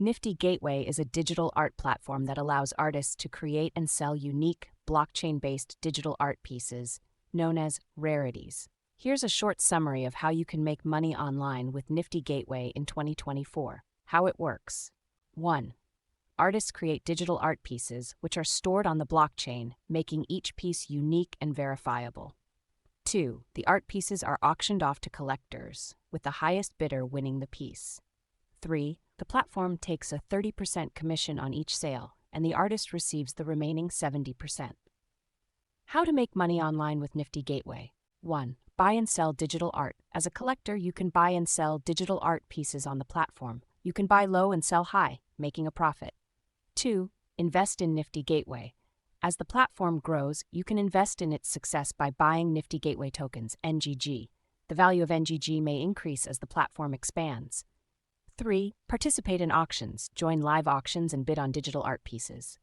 Nifty Gateway is a digital art platform that allows artists to create and sell unique, blockchain-based digital art pieces, known as rarities. Here's a short summary of how you can make money online with Nifty Gateway in 2024. How it works. 1. Artists create digital art pieces, which are stored on the blockchain, making each piece unique and verifiable. 2. The art pieces are auctioned off to collectors, with the highest bidder winning the piece. 3. The platform takes a 30% commission on each sale, and the artist receives the remaining 70%. How to make money online with Nifty Gateway. 1. Buy and sell digital art. As a collector, you can buy and sell digital art pieces on the platform. You can buy low and sell high, making a profit. 2. Invest in Nifty Gateway. As the platform grows, you can invest in its success by buying Nifty Gateway tokens, NGG. The value of NGG may increase as the platform expands. 3. Participate in auctions. Join live auctions and bid on digital art pieces.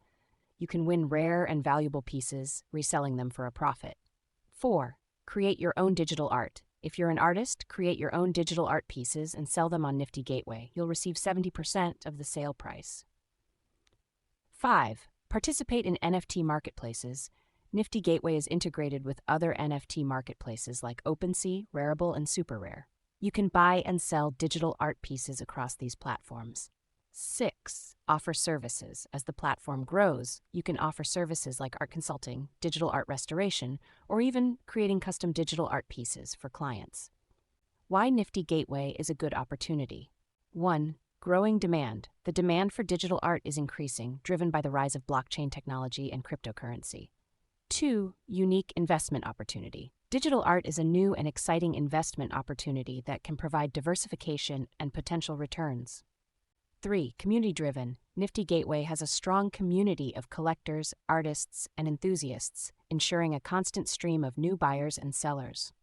You can win rare and valuable pieces, reselling them for a profit. 4. Create your own digital art. If you're an artist, create your own digital art pieces and sell them on Nifty Gateway. You'll receive 70% of the sale price. 5. Participate in NFT marketplaces. Nifty Gateway is integrated with other NFT marketplaces like OpenSea, Rarible, and SuperRare. You can buy and sell digital art pieces across these platforms. 6. Offer services. As the platform grows, you can offer services like art consulting, digital art restoration, or even creating custom digital art pieces for clients. Why Nifty Gateway is a good opportunity. 1. Growing demand. The demand for digital art is increasing, driven by the rise of blockchain technology and cryptocurrency. 2. Unique investment opportunity. Digital art is a new and exciting investment opportunity that can provide diversification and potential returns. 3. Community-driven. Nifty Gateway has a strong community of collectors, artists, and enthusiasts, ensuring a constant stream of new buyers and sellers.